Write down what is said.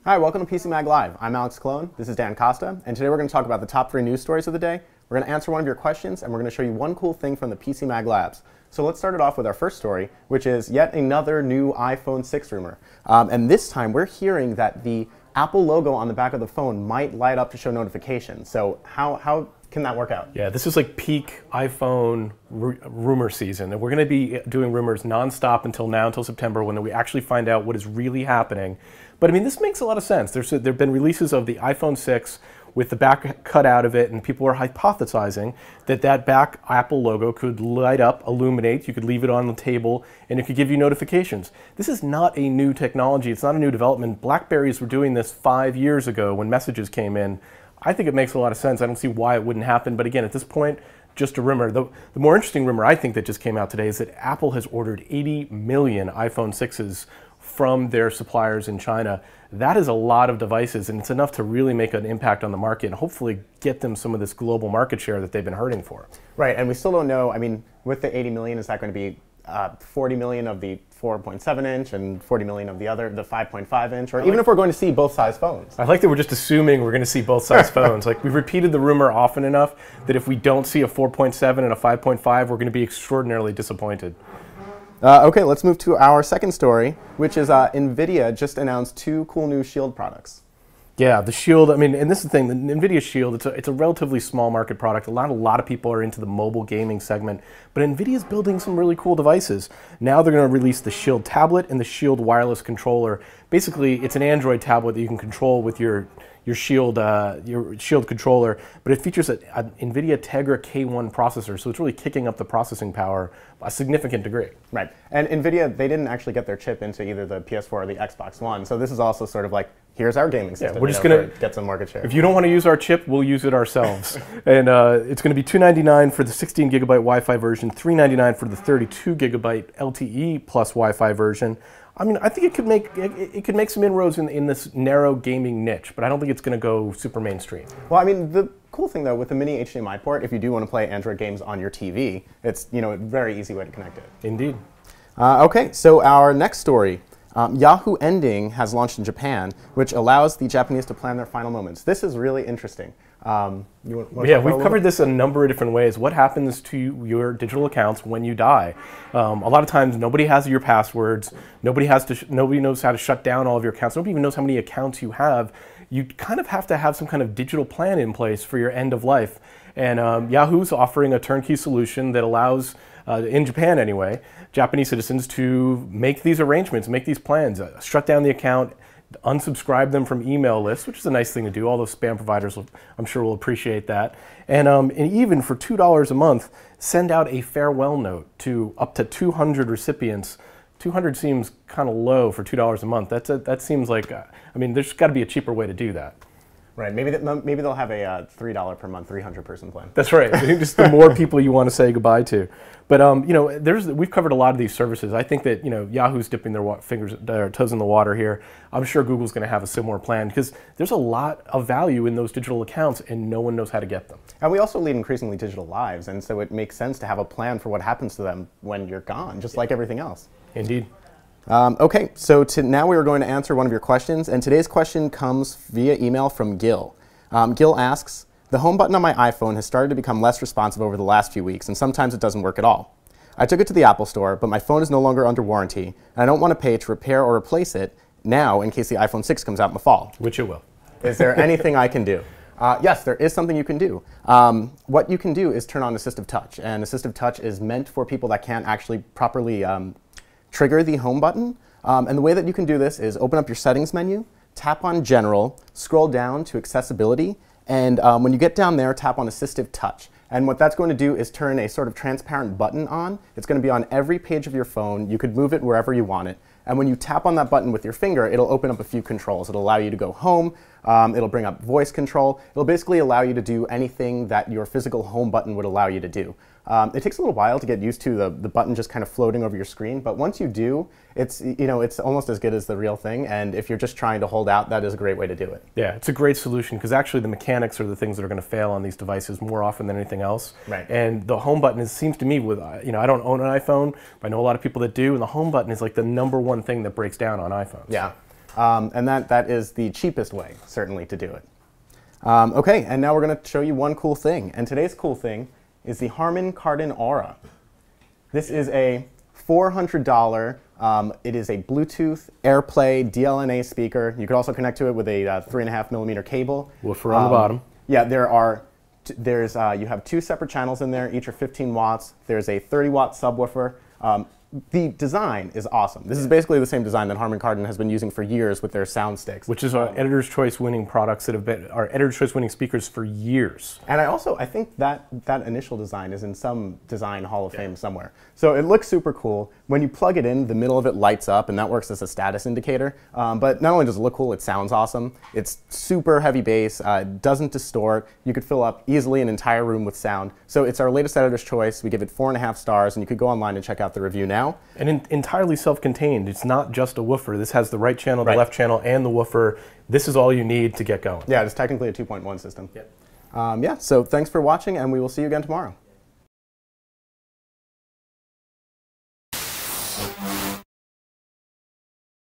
Hi, welcome to PCMag Live. I'm Alex Clone, this is Dan Costa, and today we're going to talk about the top 3 news stories of the day. We're going to answer one of your questions, and we're going to show you one cool thing from the PCMag labs. So let's start it off with our first story, which is yet another new iPhone 6 rumor. And this time we're hearing that the Apple logo on the back of the phone might light up to show notifications. So how can that work out? Yeah, this is like peak iPhone rumor season. And we're going to be doing rumors nonstop until September, when we actually find out what is really happening. But I mean, this makes a lot of sense. There have been releases of the iPhone 6 with the back cut out of it, and people are hypothesizing that that back Apple logo could light up, illuminate, you could leave it on the table, and it could give you notifications. This is not a new technology, it's not a new development. BlackBerrys were doing this 5 years ago when messages came in. I think it makes a lot of sense. I don't see why it wouldn't happen, but again, at this point, just a rumor. The more interesting rumor I think that just came out today is that Apple has ordered 80 million iPhone 6s from their suppliers in China. That is a lot of devices, and it's enough to really make an impact on the market and hopefully get them some of this global market share that they've been hurting for. Right, and we still don't know, I mean, with the 80 million, is that going to be 40 million of the 4.7 inch and 40 million of the 5.5 inch, or even if we're going to see both size phones? I like that we're just assuming we're going to see both size phones. Like, we've repeated the rumor often enough that if we don't see a 4.7 and a 5.5, we're going to be extraordinarily disappointed. Okay, let's move to our second story, which is NVIDIA just announced 2 cool new Shield products. Yeah, the Shield, I mean, and this is the thing, the NVIDIA Shield, it's a relatively small market product. A lot of people are into the mobile gaming segment, but NVIDIA's building some really cool devices. Now they're going to release the Shield tablet and the Shield wireless controller. Basically, it's an Android tablet that you can control with your Shield controller, but it features an NVIDIA Tegra K1 processor, so it's really kicking up the processing power a significant degree. Right, and NVIDIA, they didn't actually get their chip into either the PS4 or the Xbox One, so this is also sort of like, here's our gaming system. Yeah, we're just going to get some market share. If you don't want to use our chip, we'll use it ourselves. And it's going to be $299 for the 16 gigabyte Wi-Fi version, $399 for the 32 gigabyte LTE plus Wi-Fi version. I mean, I think it could make some inroads in this narrow gaming niche, but I don't think it's going to go super mainstream. Well, I mean, the cool thing though with the mini HDMI port, if you do want to play Android games on your TV, it's a very easy way to connect it. Indeed. Okay, so our next story. Yahoo Ending has launched in Japan, which allows the Japanese to plan their final moments. This is really interesting. Yeah, we've covered this a number of different ways. What happens to your digital accounts when you die? A lot of times, nobody has your passwords. Nobody knows how to shut down all of your accounts. Nobody even knows how many accounts you have. You kind of have to have some kind of digital plan in place for your end of life. And Yahoo's offering a turnkey solution that allows, in Japan anyway, Japanese citizens to make these arrangements, make these plans, shut down the account, unsubscribe them from email lists, which is a nice thing to do. All those spam providers, I'm sure, will appreciate that. And even for $2 a month, send out a farewell note to up to 200 recipients. 200 seems kind of low for $2 a month. That seems like, I mean, there's got to be a cheaper way to do that. Right, maybe they'll have a $3 per month, 300-person plan. That's right. Just the more people you want to say goodbye to. But we've covered a lot of these services. I think that Yahoo's dipping their toes in the water here. I'm sure Google's going to have a similar plan because there's a lot of value in those digital accounts, and no one knows how to get them. And we also lead increasingly digital lives, and so it makes sense to have a plan for what happens to them when you're gone, just like everything else. Indeed. Okay, so now we are going to answer one of your questions, and today's question comes via email from Gil. Gil asks, the home button on my iPhone has started to become less responsive over the last few weeks, and sometimes it doesn't work at all. I took it to the Apple Store, but my phone is no longer under warranty, and I don't want to pay to repair or replace it now in case the iPhone 6 comes out in the fall. Which it will. Is there anything I can do? Yes, there is something you can do. What you can do is turn on Assistive Touch, and Assistive Touch is meant for people that can't actually properly trigger the home button. And the way that you can do this is open up your settings menu, tap on General, scroll down to Accessibility, and when you get down there, tap on Assistive Touch. And what that's going to do is turn a sort of transparent button on. It's going to be on every page of your phone. You could move it wherever you want it. And when you tap on that button with your finger, it'll open up a few controls. It'll allow you to go home. It'll bring up voice control. It'll basically allow you to do anything that your physical home button would allow you to do. It takes a little while to get used to the button just kind of floating over your screen, but once you do, it's almost as good as the real thing. And if you're just trying to hold out, that is a great way to do it. Yeah, it's a great solution because actually the mechanics are the things that are going to fail on these devices more often than anything else. Right. And the home button seems to me with I don't own an iPhone, but I know a lot of people that do, and the home button is like the #1 thing that breaks down on iPhones. Yeah. And that is the cheapest way, certainly, to do it. Okay, and now we're going to show you one cool thing. And today's cool thing is the Harman Kardon Aura. This is a $400, it is a Bluetooth, AirPlay, DLNA speaker. You could also connect to it with a 3.5mm cable. Woofer on the bottom. Yeah, you have 2 separate channels in there, each are 15 watts. There's a 30-watt subwoofer. The design is awesome. This is basically the same design that Harman Kardon has been using for years with their sound sticks. Which is our Editor's Choice winning products that have been our Editor's Choice winning speakers for years. And I think that initial design is in some design hall of fame somewhere. So it looks super cool. When you plug it in, the middle of it lights up, and that works as a status indicator. But not only does it look cool, it sounds awesome. It's super heavy bass, it doesn't distort. You could fill up easily an entire room with sound. So it's our latest Editor's Choice. We give it 4.5 stars, and you could go online and check out the review now. And entirely self-contained. It's not just a woofer. This has the right channel, the left channel, and the woofer. This is all you need to get going. Yeah, it's technically a 2.1 system. Yeah, so thanks for watching, and we will see you again tomorrow.